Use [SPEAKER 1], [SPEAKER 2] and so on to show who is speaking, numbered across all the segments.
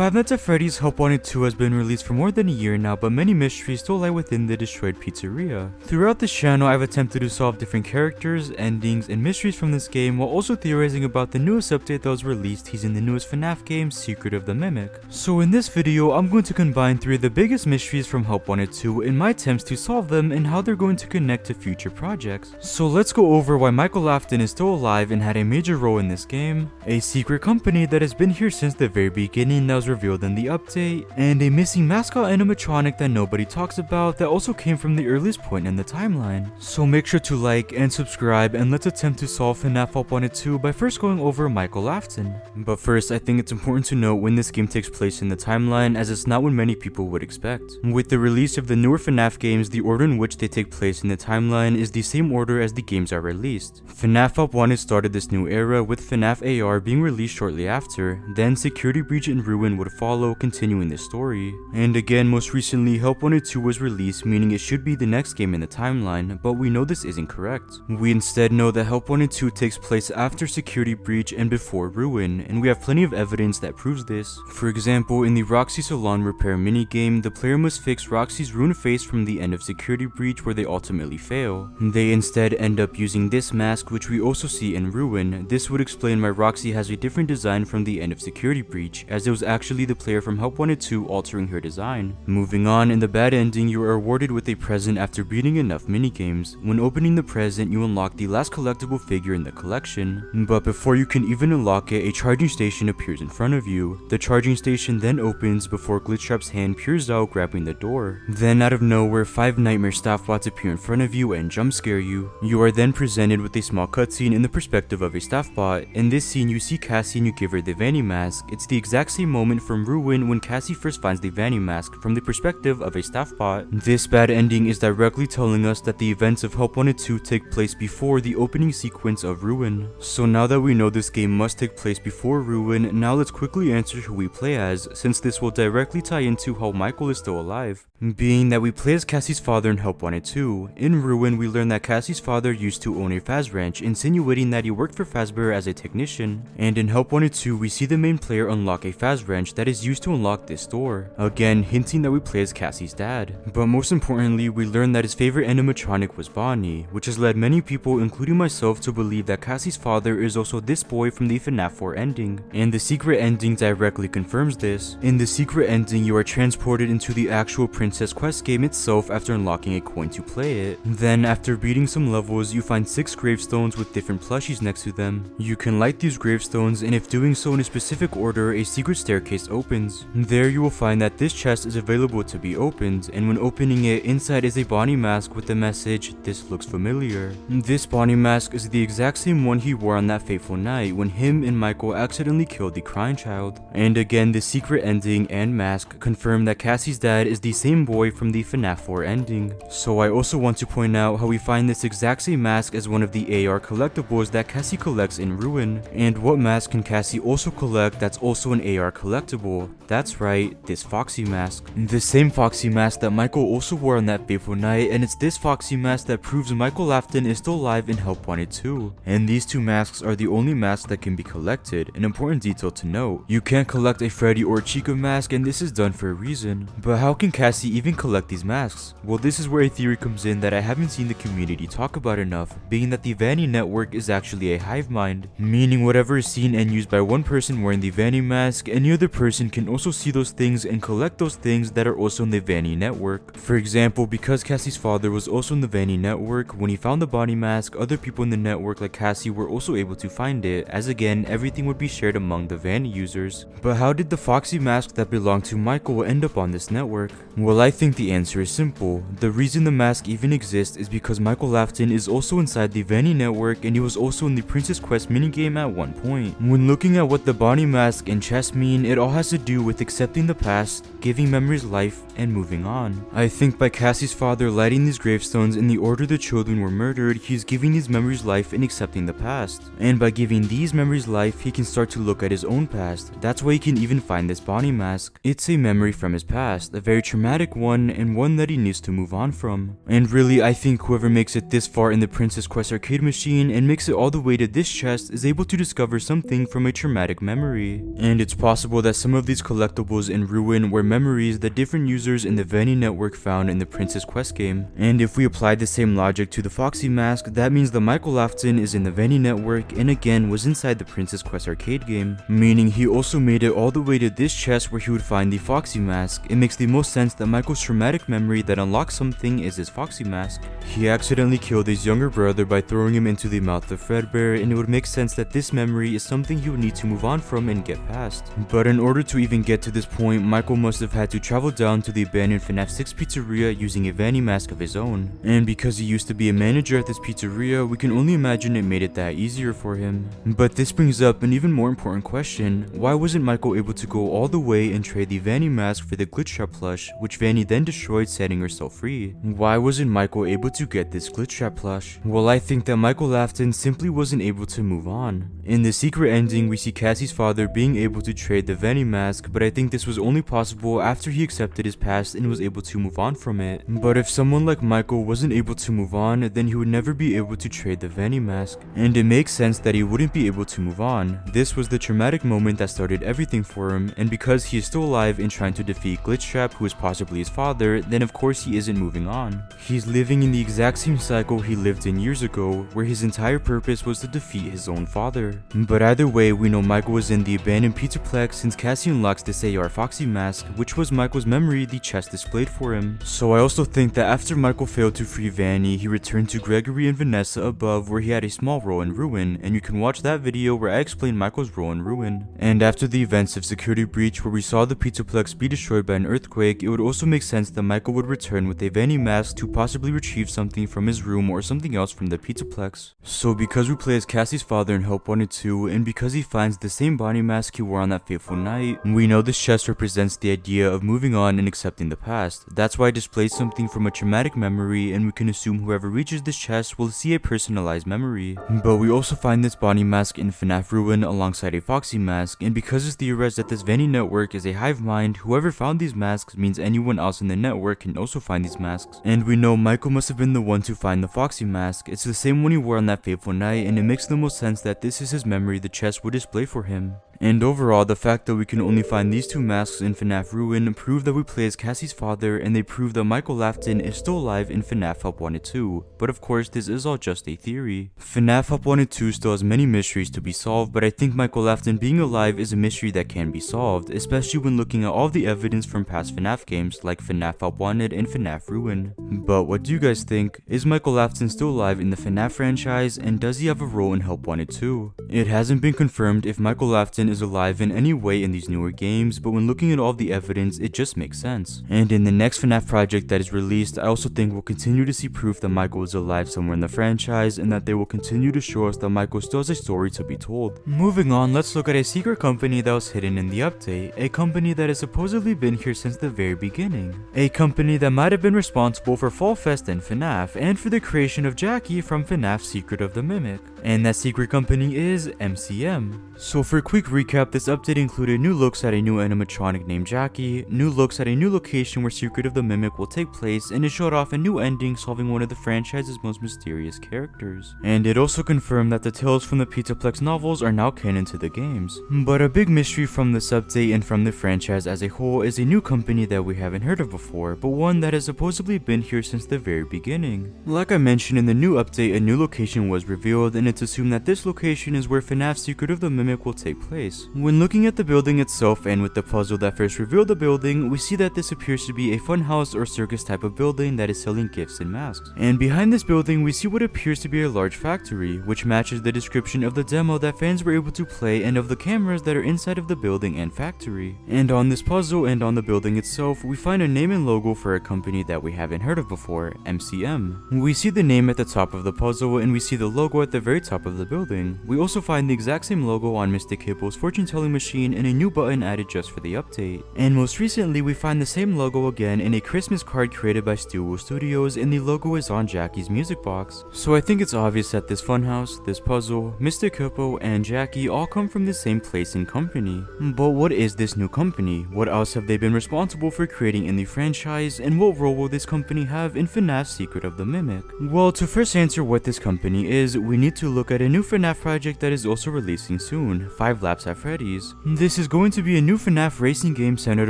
[SPEAKER 1] Five Nights at Freddy's Help Wanted 2 has been released for more than a year now, but many mysteries still lie within the destroyed pizzeria. Throughout this channel, I've attempted to solve different characters, endings, and mysteries from this game, while also theorizing about the newest update that was released teasing the newest FNAF game, Secret of the Mimic. So in this video, I'm going to combine 3 of the biggest mysteries from Help Wanted 2 in my attempts to solve them and how they're going to connect to future projects. So let's go over why Michael Afton is still alive and had a major role in this game, a secret company that has been here since the very beginning that was revealed in the update, and a missing mascot animatronic that nobody talks about that also came from the earliest point in the timeline. So make sure to like and subscribe, and let's attempt to solve FNAF Help Wanted 2 by first going over Michael Afton. But first, I think it's important to note when this game takes place in the timeline, as it's not what many people would expect. With the release of the newer FNAF games, the order in which they take place in the timeline is the same order as the games are released. FNAF Help Wanted started this new era with FNAF AR being released shortly after, then Security Breach and Ruin would follow, continuing the story. And again, most recently, Help Wanted 2 was released, meaning it should be the next game in the timeline, but we know this isn't correct. We instead know that Help Wanted 2 takes place after Security Breach and before Ruin, and we have plenty of evidence that proves this. For example, in the Roxy Salon repair minigame, the player must fix Roxy's ruined face from the end of Security Breach, where they ultimately fail. They instead end up using this mask, which we also see in Ruin. This would explain why Roxy has a different design from the end of Security Breach, as it was actually the player from Help Wanted 2 altering her design. Moving on, in the bad ending, you are awarded with a present after beating enough minigames. When opening the present, you unlock the last collectible figure in the collection. But before you can even unlock it, a charging station appears in front of you. The charging station then opens before Glitchtrap's hand peers out, grabbing the door. Then out of nowhere, 5 nightmare staff bots appear in front of you and jump scare you. You are then presented with a small cutscene in the perspective of a staff bot. In this scene, you see Cassie and you give her the Vanny mask. It's the exact same moment from Ruin when Cassie first finds the Vanny mask from the perspective of a staff bot. This bad ending is directly telling us that the events of Help Wanted 2 take place before the opening sequence of Ruin. So now that we know this game must take place before Ruin, now let's quickly answer who we play as, since this will directly tie into how Michael is still alive. Being that we play as Cassie's father in Help Wanted 2. In Ruin, we learn that Cassie's father used to own a Faz ranch, insinuating that he worked for Fazbear as a technician. And in Help Wanted 2, we see the main player unlock a Faz ranch that is used to unlock this door, again hinting that we play as Cassie's dad. But most importantly, we learn that his favorite animatronic was Vanny, which has led many people, including myself, to believe that Cassie's father is also this boy from the FNAF 4 ending. And the secret ending directly confirms this. In the secret ending, you are transported into the actual Princess Quest game itself after unlocking a coin to play it. Then, after beating some levels, you find 6 gravestones with different plushies next to them. You can light these gravestones, and if doing so in a specific order, a secret staircase opens. There you will find that this chest is available to be opened, and when opening it, inside is a Bonnie mask with the message, "This looks familiar." This Bonnie mask is the exact same one he wore on that fateful night when him and Michael accidentally killed the crying child. And again, the secret ending and mask confirm that Cassie's dad is the same boy from the FNAF 4 ending. So I also want to point out how we find this exact same mask as one of the AR collectibles that Cassie collects in Ruin. And what mask can Cassie also collect that's also an AR collectible? That's right, this Foxy mask. The same Foxy mask that Michael also wore on that fateful night, and it's this Foxy mask that proves Michael Afton is still alive in Help Wanted 2. And these 2 masks are the only masks that can be collected. An important detail to note, you can't collect a Freddy or Chica mask, and this is done for a reason. But how can Cassie even collect these masks? Well, this is where a theory comes in that I haven't seen the community talk about enough, being that the Vanny network is actually a hive mind, meaning whatever is seen and used by one person wearing the Vanny mask, any other person can also see those things and collect those things that are also in the Vanny network. For example, because Cassie's father was also in the Vanny network, when he found the Bonnie mask, other people in the network like Cassie were also able to find it, as again, everything would be shared among the Vanny users. But how did the Foxy mask that belonged to Michael end up on this network? Well, I think the answer is simple. The reason the mask even exists is because Michael Afton is also inside the Vanny network, and he was also in the Princess Quest minigame at one point. When looking at what the Bonnie mask and chest mean, it all has to do with accepting the past, giving memories life, and moving on. I think by Cassie's father lighting these gravestones in the order the children were murdered, he's giving these memories life and accepting the past. And by giving these memories life, he can start to look at his own past. That's why he can even find this Bonnie mask. It's a memory from his past, a very traumatic one, and one that he needs to move on from. And really, I think whoever makes it this far in the Princess Quest arcade machine and makes it all the way to this chest is able to discover something from a traumatic memory. And it's possible that some of these collectibles in Ruin were memories that different users in the Vanny network found in the Princess Quest game. And if we apply the same logic to the Foxy mask, that means that Michael Afton is in the Vanny network and again was inside the Princess Quest arcade game, meaning he also made it all the way to this chest where he would find the Foxy mask. It makes the most sense that Michael's traumatic memory that unlocks something is his Foxy mask. He accidentally killed his younger brother by throwing him into the mouth of Fredbear, and it would make sense that this memory is something he would need to move on from and get past. But in order to even get to this point, Michael must have had to travel down to the abandoned FNAF 6 pizzeria using a Vanny mask of his own. And because he used to be a manager at this pizzeria, we can only imagine it made it that easier for him. But this brings up an even more important question. Why wasn't Michael able to go all the way and trade the Vanny mask for the glitch trap plush, which Vanny then destroyed, setting herself free? Why wasn't Michael able to get this glitch trap plush? Well, I think that Michael Afton simply wasn't able to move on. In the secret ending, we see Cassie's father being able to trade the Vanny mask, but I think this was only possible after he accepted his past and was able to move on from it. But if someone like Michael wasn't able to move on, then he would never be able to trade the Vanny mask. And it makes sense that he wouldn't be able to move on. This was the traumatic moment that started everything for him, and because he is still alive and trying to defeat Glitchtrap, who is possibly his father, then of course he isn't moving on. He's living in the exact same cycle he lived in years ago, where his entire purpose was to defeat his own father. But either way, we know Michael was in the abandoned Pizzaplex since Cassie unlocks this AR Foxy mask, which was Michael's memory the chest displayed for him. So I also think that after Michael failed to free Vanny, he returned to Gregory and Vanessa above, where he had a small role in Ruin, and you can watch that video where I explain Michael's role in Ruin. And after the events of Security Breach, where we saw the Pizzaplex be destroyed by an earthquake, it would also make sense that Michael would return with a Vanny mask to possibly retrieve something from his room or something else from the Pizzaplex. So because we play as Cassie's father in Help Wanted 2, and because he finds the same Bonnie mask he wore on that fateful night, we know this chest represents the idea of moving on and accepting the past. That's why it displays something from a traumatic memory, and we can assume whoever reaches this chest will see a personalized memory. But we also find this Bonnie mask in FNAF Ruin alongside a Foxy mask, and because it's theorized that this Vanny network is a hive mind, whoever found these masks means anyone else in the network can also find these masks. And we know Michael must have been the one to find the Foxy mask. It's the same one he wore on that fateful night, and it makes the most sense that this is his memory the chest would display for him. And overall, the fact that we can only find these two masks in FNAF Ruin prove that we play as Cassie's father, and they prove that Michael Afton is still alive in FNAF Help Wanted 2. But of course, this is all just a theory. FNAF Help Wanted 2 still has many mysteries to be solved, but I think Michael Afton being alive is a mystery that can be solved, especially when looking at all the evidence from past FNAF games like FNAF Help Wanted and FNAF Ruin. But what do you guys think? Is Michael Afton still alive in the FNAF franchise, and does he have a role in Help Wanted 2? It hasn't been confirmed if Michael Afton is alive in any way in these newer games, but when looking at all the evidence, it just makes sense. And in the next FNAF project that is released, I also think we'll continue to see proof that Michael is alive somewhere in the franchise, and that they will continue to show us that Michael still has a story to be told. Moving on, let's look at a secret company that was hidden in the update, a company that has supposedly been here since the very beginning. A company that might have been responsible for Fall Fest and FNAF, and for the creation of Jackie from FNAF's Secret of the Mimic. And that secret company is MCM. So for a quick recap, this update included new looks at a new animatronic named Jackie, new looks at a new location where Secret of the Mimic will take place, and it showed off a new ending solving one of the franchise's most mysterious characters. And it also confirmed that the tales from the Pizzaplex novels are now canon to the games. But a big mystery from this update and from the franchise as a whole is a new company that we haven't heard of before, but one that has supposedly been here since the very beginning. Like I mentioned, in the new update, a new location was revealed, and it's assumed that this location is where FNAF's Secret of the Mimic will take place. When looking at the building itself and with the puzzle that first revealed the building, we see that this appears to be a funhouse or circus type of building that is selling gifts and masks. And behind this building, we see what appears to be a large factory, which matches the description of the demo that fans were able to play and of the cameras that are inside of the building and factory. And on this puzzle and on the building itself, we find a name and logo for a company that we haven't heard of before, MCM. We see the name at the top of the puzzle, and we see the logo at the very top of the building. We also find the exact same logo on Mystic Hippo's fortune telling machine and a new button added just for the update. And most recently we find the same logo again in a Christmas card created by Steelwool Studios, and the logo is on Jackie's music box. So I think it's obvious that this funhouse, this puzzle, Mystic Hippo, and Jackie all come from the same place and company. But what is this new company? What else have they been responsible for creating in the franchise, and what role will this company have in FNAF's Secret of the Mimic? Well, to first answer what this company is, we need to look at a new FNAF project that is also releasing soon, 5 Laps at Freddy's. This is going to be a new FNAF racing game centered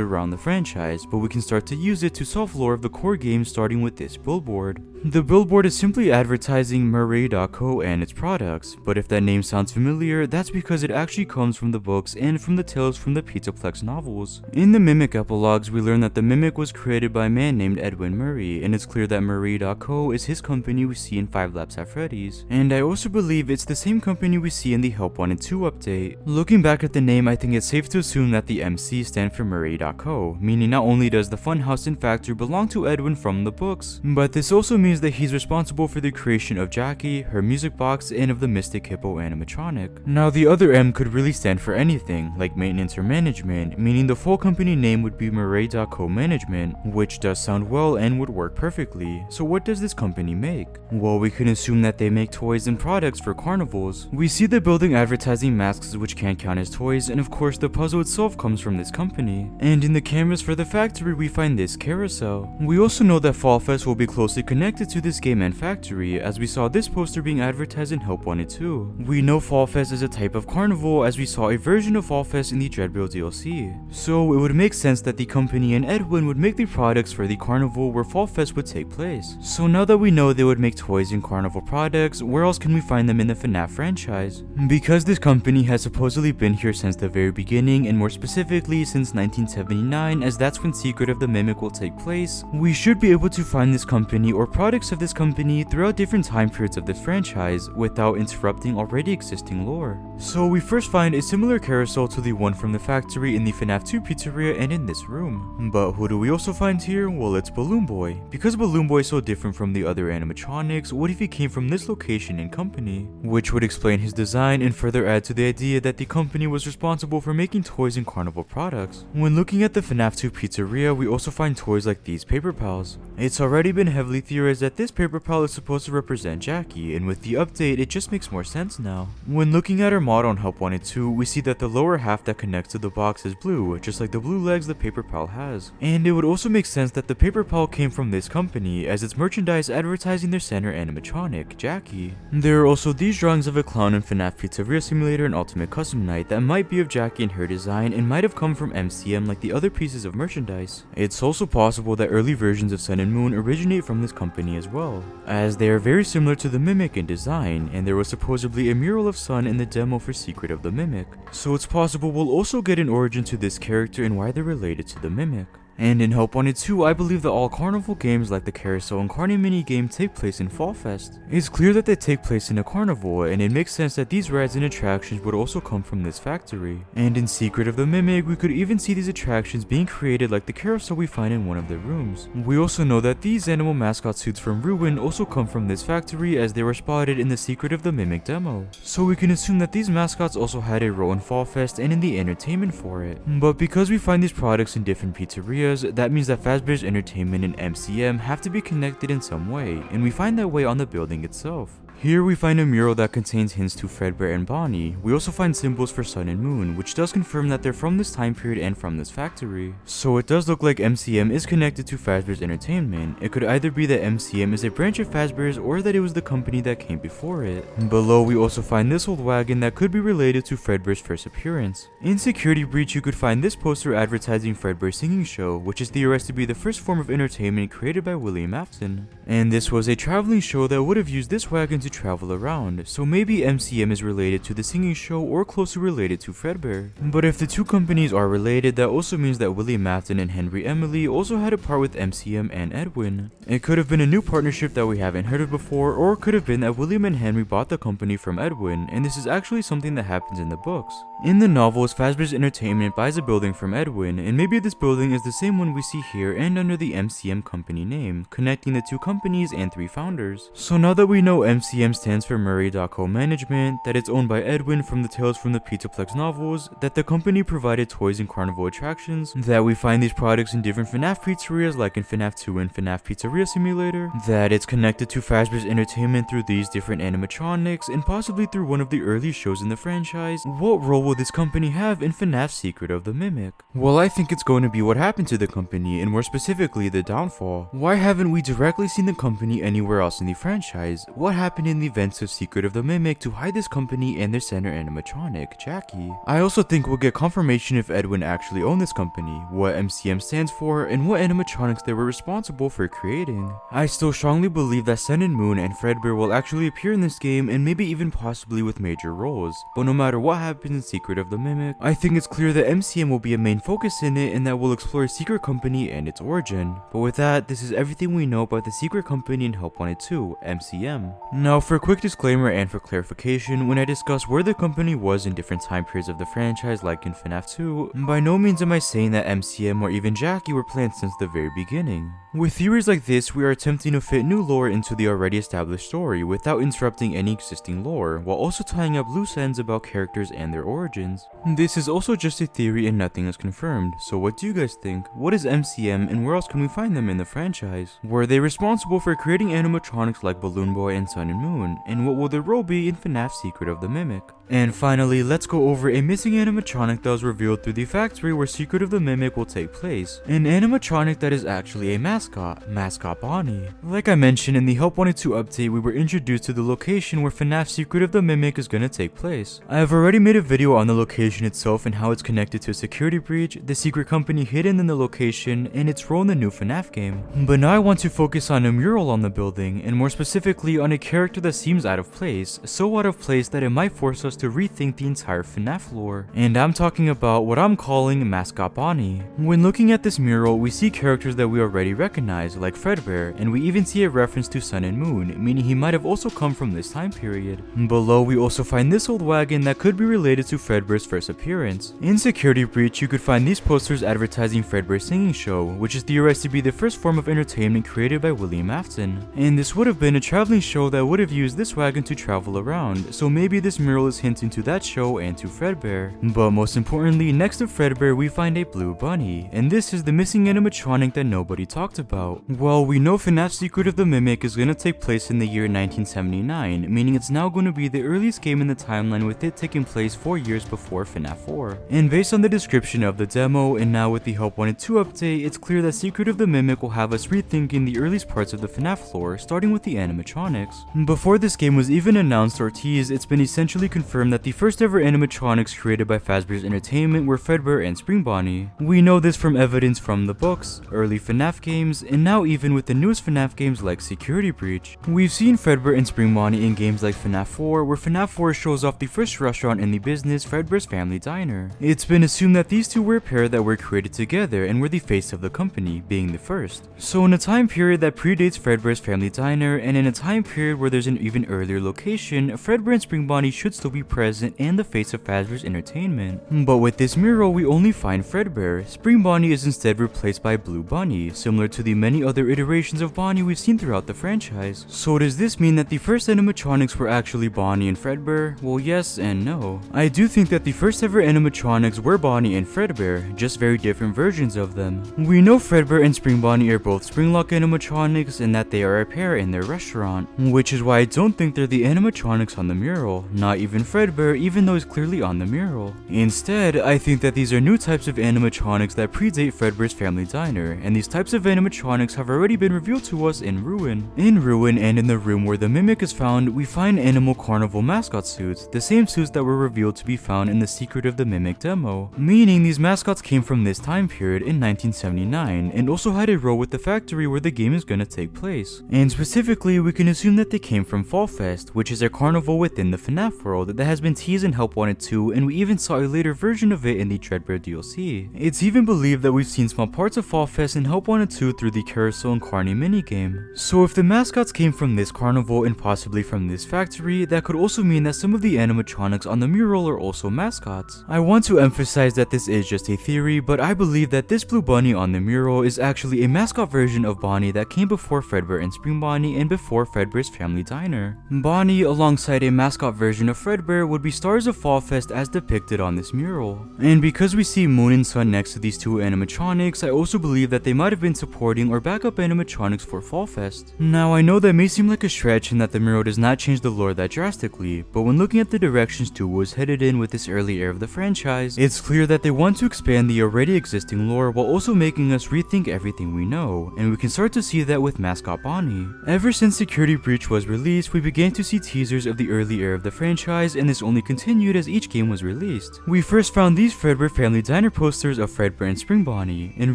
[SPEAKER 1] around the franchise, but we can start to use it to solve lore of the core game starting with this billboard. The billboard is simply advertising Marie.co and its products, but if that name sounds familiar, that's because it actually comes from the books and from the Tales from the Pizzaplex novels. In the Mimic epilogues, we learn that the Mimic was created by a man named Edwin Murray, and it's clear that Marie.co is his company we see in 5 Laps at Freddy's. And I also believe it's the same company we see in the Help Wanted 2 update. Looking back at the name, I think it's safe to assume that the MC stand for Marie.co, meaning not only does the funhouse and factory belong to Edwin from the books, but this also means that he's responsible for the creation of Jackie, her music box, and of the Mystic Hippo animatronic. Now the other M could really stand for anything, like maintenance or management, meaning the full company name would be Marie.co Management, which does sound well and would work perfectly. So what does this company make? Well, we can assume that they make toys and products for carnivals. We see the building advertising masks which can count as toys, and of course the puzzle itself comes from this company. And in the cameras for the factory we find this carousel. We also know that Fall Fest will be closely connected to this game and factory, as we saw this poster being advertised in Help Wanted 2. We know Fall Fest is a type of carnival, as we saw a version of Fall Fest in the Dreadbill DLC. So it would make sense that the company and Edwin would make the products for the carnival where Fall Fest would take place. So now that we know they would make toys and carnival products, where else can we find them in the FNAF franchise? Because this company has supposedly been here since the very beginning, and more specifically since 1979, as that's when Secret of the Mimic will take place, we should be able to find this company or products of this company throughout different time periods of this franchise without interrupting already existing lore. So we first find a similar carousel to the one from the factory in the FNAF 2 pizzeria and in this room. But who do we also find here? Well, it's Balloon Boy. Because Balloon Boy is so different from the other animatronics, what if he came from this location and company? Which would explain his design and further add to the idea that the company was responsible for making toys and carnival products. When looking at the FNAF 2 pizzeria, we also find toys like these paper pals. It's already been heavily theorized that this paper pal is supposed to represent Jackie, and with the update it just makes more sense now. When looking at her mod on Help Wanted 2, we see that the lower half that connects to the box is blue, just like the blue legs the paper pal has. And it would also make sense that the paper pal came from this company, as it's merchandise advertising their center animatronic, Jackie. There are also these drawings of a clown in FNAF Pizzeria Simulator and Ultimate Custom Night that might be of Jackie and her design and might have come from MCM like the other pieces of merchandise. It's also possible that early versions of Sun and Moon originate from this company as well, as they are very similar to the Mimic in design, and there was supposedly a mural of Sun in the demo for Secret of the Mimic. So it's possible we'll also get an origin to this character and why they're related to the Mimic. And in Help Wanted 2, I believe that all carnival games like the Carousel and Carny mini game take place in Fall Fest. It's clear that they take place in a carnival, and it makes sense that these rides and attractions would also come from this factory. And in Secret of the Mimic, we could even see these attractions being created like the carousel we find in one of their rooms. We also know that these animal mascot suits from Ruin also come from this factory, as they were spotted in the Secret of the Mimic demo. So we can assume that these mascots also had a role in Fall Fest and in the entertainment for it. But because we find these products in different pizzerias, that means that Fazbear's Entertainment and MCM have to be connected in some way, and we find that way on the building itself. Here we find a mural that contains hints to Fredbear and Bonnie. We also find symbols for Sun and Moon, which does confirm that they're from this time period and from this factory. So it does look like MCM is connected to Fazbear's Entertainment. It could either be that MCM is a branch of Fazbear's or that it was the company that came before it. Below we also find this old wagon that could be related to Fredbear's first appearance. In Security Breach you could find this poster advertising Fredbear's singing show, which is theorized to be the first form of entertainment created by William Afton. And this was a traveling show that would have used this wagon to travel around, so maybe MCM is related to the singing show or closely related to Fredbear. But if the two companies are related, that also means that William Afton and Henry Emily also had a part with MCM and Edwin. It could have been a new partnership that we haven't heard of before, or it could have been that William and Henry bought the company from Edwin, and this is actually something that happens in the books. In the novels, Fazbear's Entertainment buys a building from Edwin, and maybe this building is the same one we see here and under the MCM company name, connecting the two companies and three founders. So now that we know MCM MCM stands for Murray Co-Management, that it's owned by Edwin from the Tales from the Pizzaplex novels, that the company provided toys and carnival attractions, that we find these products in different FNAF pizzerias like in FNAF 2 and FNAF Pizzeria Simulator, that it's connected to Fazbear's entertainment through these different animatronics, and possibly through one of the early shows in the franchise. What role will this company have in FNAF's Secret of the Mimic? Well, I think it's going to be what happened to the company, and more specifically, the downfall. Why haven't we directly seen the company anywhere else in the franchise? What happened in the events of Secret of the Mimic to hide this company and their center animatronic, Jackie? I also think we'll get confirmation if Edwin actually owned this company, what MCM stands for, and what animatronics they were responsible for creating. I still strongly believe that Sun and Moon and Fredbear will actually appear in this game, and maybe even possibly with major roles. But no matter what happens in Secret of the Mimic, I think it's clear that MCM will be a main focus in it, and that we'll explore Secret Company and its origin. But with that, this is everything we know about the Secret Company in Help Wanted 2, MCM. Now for a quick disclaimer and for clarification, when I discuss where the company was in different time periods of the franchise like in FNAF 2, by no means am I saying that MCM or even Jackie were planned since the very beginning. With theories like this, we are attempting to fit new lore into the already established story without interrupting any existing lore, while also tying up loose ends about characters and their origins. This is also just a theory and nothing is confirmed, so what do you guys think? What is MCM and where else can we find them in the franchise? Were they responsible for creating animatronics like Balloon Boy and Sun and Moon? And what will their role be in FNAF Secret of the Mimic? And finally, let's go over a missing animatronic that was revealed through the factory where Secret of the Mimic will take place. An animatronic that is actually a mascot, Mascot Bonnie. Like I mentioned in the Help Wanted 2 update, we were introduced to the location where FNAF Secret of the Mimic is gonna take place. I have already made a video on the location itself and how it's connected to a security breach, the secret company hidden in the location, and its role in the new FNAF game. But now I want to focus on a mural on the building, and more specifically on a character that seems out of place, so out of place that it might force us to rethink the entire FNAF lore. And I'm talking about what I'm calling Mascot Bonnie. When looking at this mural, we see characters that we already recognize, like Fredbear, and we even see a reference to Sun and Moon, meaning he might have also come from this time period. Below, we also find this old wagon that could be related to Fredbear's first appearance. In Security Breach, you could find these posters advertising Fredbear's singing show, which is theorized to be the first form of entertainment created by William Afton. And this would have been a traveling show that would have used this wagon to travel around, so maybe this mural is hinting to that show and to Fredbear. But most importantly, next to Fredbear we find a blue bunny, and this is the missing animatronic that nobody talked about. Well, we know FNAF Secret of the Mimic is gonna take place in the year 1979, meaning it's now gonna be the earliest game in the timeline, with it taking place 4 years before FNAF 4. And based on the description of the demo, and now with the Help Wanted 2 update, it's clear that Secret of the Mimic will have us rethinking the earliest parts of the FNAF lore, starting with the animatronics. Before this game was even announced or teased, it's been essentially confirmed that the first ever animatronics created by Fazbear's Entertainment were Fredbear and Spring Bonnie. We know this from evidence from the books, early FNAF games, and now even with the newest FNAF games like Security Breach. We've seen Fredbear and Spring Bonnie in games like FNAF 4, where FNAF 4 shows off the first restaurant in the business, Fredbear's Family Diner. It's been assumed that these two were a pair that were created together and were the face of the company, being the first. So in a time period that predates Fredbear's Family Diner, and in a time period where there's an even earlier location, Fredbear and Spring Bonnie should still be present and the face of Fazbear's Entertainment. But with this mural, we only find Fredbear. Spring Bonnie is instead replaced by Blue Bunny, similar to the many other iterations of Bonnie we've seen throughout the franchise. So does this mean that the first animatronics were actually Bonnie and Fredbear? Well, yes and no. I do think that the first ever animatronics were Bonnie and Fredbear, just very different versions of them. We know Fredbear and Spring Bonnie are both Springlock animatronics and that they are a pair in their restaurant, which is why I don't think they're the animatronics on the mural, not even Fredbear, even though he's clearly on the mural. Instead, I think that these are new types of animatronics that predate Fredbear's Family Diner, and these types of animatronics have already been revealed to us in Ruin. In Ruin and in the room where the Mimic is found, we find Animal Carnival mascot suits, the same suits that were revealed to be found in the Secret of the Mimic demo, meaning these mascots came from this time period in 1979, and also had a role with the factory where the game is gonna take place. And specifically, we can assume that they came from Fall Fest, which is a carnival within the FNAF world that has been teased in Help Wanted 2, and we even saw a later version of it in the Dreadbear DLC. It's even believed that we've seen small parts of Fall Fest in Help Wanted 2 through the Carousel and Carney minigame. So if the mascots came from this carnival and possibly from this factory, that could also mean that some of the animatronics on the mural are also mascots. I want to emphasize that this is just a theory, but I believe that this blue bunny on the mural is actually a mascot version of Bonnie that came before Fredbear and Spring Bonnie and before Fredbear's Family family diner. Bonnie, alongside a mascot version of Fredbear, would be stars of Fall Fest as depicted on this mural. And because we see Moon and Sun next to these two animatronics, I also believe that they might have been supporting or backup animatronics for Fall Fest. Now, I know that may seem like a stretch and that the mural does not change the lore that drastically, but when looking at the directions Stu was headed in with this early era of the franchise, it's clear that they want to expand the already existing lore while also making us rethink everything we know, and we can start to see that with mascot Bonnie. Ever since Security Breach was released, we began to see teasers of the early era of the franchise, and this only continued as each game was released. We first found these Fredbear Family Diner posters of Fredbear and Spring Bonnie. In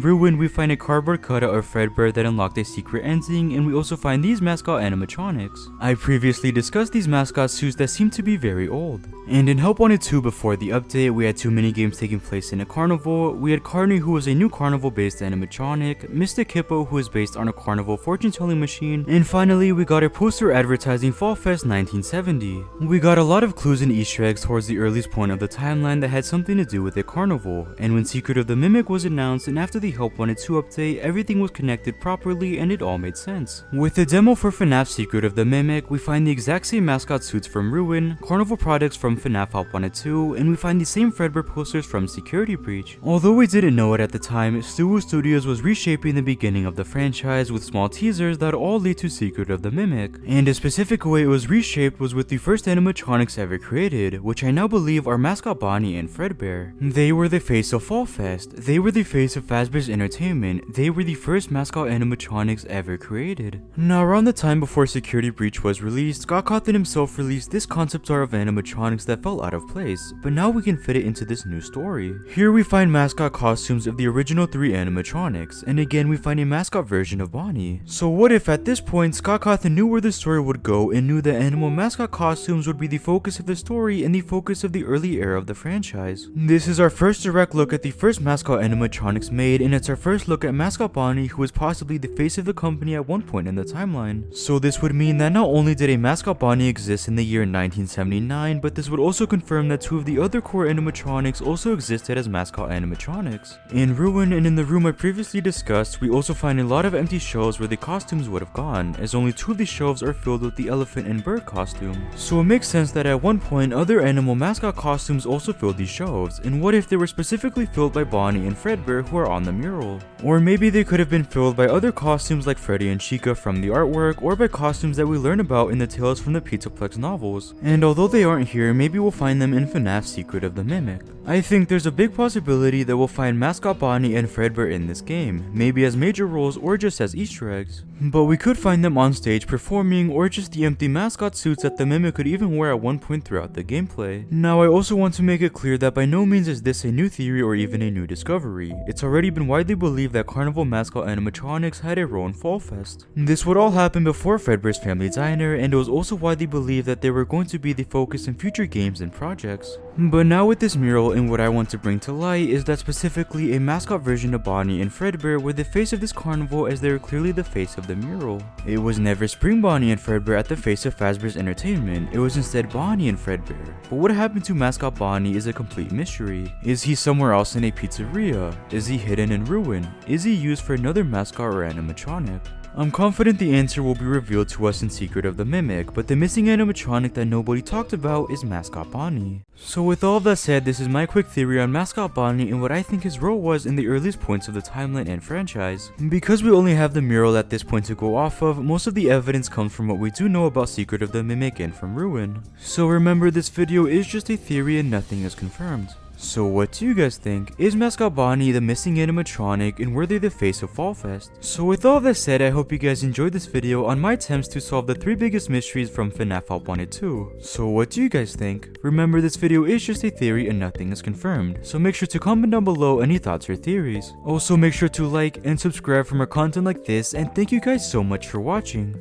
[SPEAKER 1] Ruin, we find a cardboard cutout of Fredbear that unlocked a secret ending, and we also find these mascot animatronics. I previously discussed these mascot suits that seem to be very old. And in Help Wanted 2 before the update, we had two minigames taking place in a carnival. We had Carney, who was a new carnival based animatronic, Mystic Hippo, who is based on a carnival fortune telling machine, and finally we got a poster advertising Fall Fest 1970. We got a lot of clues and Easter eggs towards the earliest point of the timeline that had something to do with a carnival, and when Secret of the Mimic was announced and after the Help Wanted 2 update, everything was connected properly and it all made sense. With the demo for FNAF Secret of the Mimic, we find the exact same mascot suits from Ruin, carnival products from FNAF Help Wanted 2, and we find the same Fredbear posters from Security Breach. Although we didn't know it at the time, Stuwu Studios was reshaping the beginning of the franchise with small teasers that all lead to Secret of the Mimic, and a specific way it was reshaped was with the first animatronics ever created, which I now believe are mascot Bonnie and Fredbear. They were the face of Fall Fest, they were the face of Fazbear's Entertainment, they were the first mascot animatronics ever created. Now around the time before Security Breach was released, Scott Cawthon himself released this concept art of animatronics that felt out of place, but now we can fit it into this new story. Here we find mascot costumes of the original 3 animatronics, and again we find a mascot version of Bonnie. So what if at this point Scott Cawthon knew where the story would go and knew that animal mascot costumes would be the focus of the story and the focus of the early era of the franchise? This is our first direct look at the first mascot animatronics made, and it's our first look at mascot Bonnie, who was possibly the face of the company at one point in the timeline. So this would mean that not only did a mascot Bonnie exist in the year 1979, but this would also confirm that 2 of the other core animatronics also existed as mascot animatronics. In Ruin and in the room I previously discussed, we also find a lot of empty shelves where the costumes would have gone, as only 2 of the shelves are filled with the elephant and bird costume. So it makes sense that at one point other animal mascot costumes also filled these shelves, and what if they were specifically filled by Bonnie and Fredbear who are on the mural? Or maybe they could have been filled by other costumes like Freddy and Chica from the artwork, or by costumes that we learn about in the Tales from the Pizzaplex novels. And although they aren't here, maybe we'll find them in FNAF Secret of the Mimic. I think there's a big possibility that we'll find mascot Bonnie and Fredbear in this game, maybe as major roles or just as Easter eggs. But we could find them on stage performing, or just the empty mascot suits that the Mimic could even wear at one point throughout the gameplay. Now I also want to make it clear that by no means is this a new theory or even a new discovery. It's already been widely believed that carnival mascot animatronics had a role in Fall Fest. This would all happen before Fredbear's Family Diner, and it was also widely believed that they were going to be the focus in future games and projects. But now with this mural, and what I want to bring to light is that specifically a mascot version of Bonnie and Fredbear were the face of this carnival, as they were clearly the face of the mural. It was never Spring Bonnie and Fredbear at the face of Fazbear's Entertainment, it was instead Bonnie and Fredbear. But what happened to mascot Bonnie is a complete mystery. Is he somewhere else in a pizzeria? Is he hidden in Ruin? Is he used for another mascot or animatronic? I'm confident the answer will be revealed to us in Secret of the Mimic, but the missing animatronic that nobody talked about is mascot Bonnie. So with all of that said, this is my quick theory on mascot Bonnie and what I think his role was in the earliest points of the timeline and franchise. Because we only have the mural at this point to go off of, most of the evidence comes from what we do know about Secret of the Mimic and from Ruin. So remember, this video is just a theory and nothing is confirmed. So what do you guys think? Is mascot Bonnie the missing animatronic, and were they the face of Fall Fest? So with all that said, I hope you guys enjoyed this video on my attempts to solve the 3 biggest mysteries from FNAF Help Wanted 2. So what do you guys think? Remember, this video is just a theory and nothing is confirmed, so make sure to comment down below any thoughts or theories. Also make sure to like and subscribe for more content like this, and thank you guys so much for watching.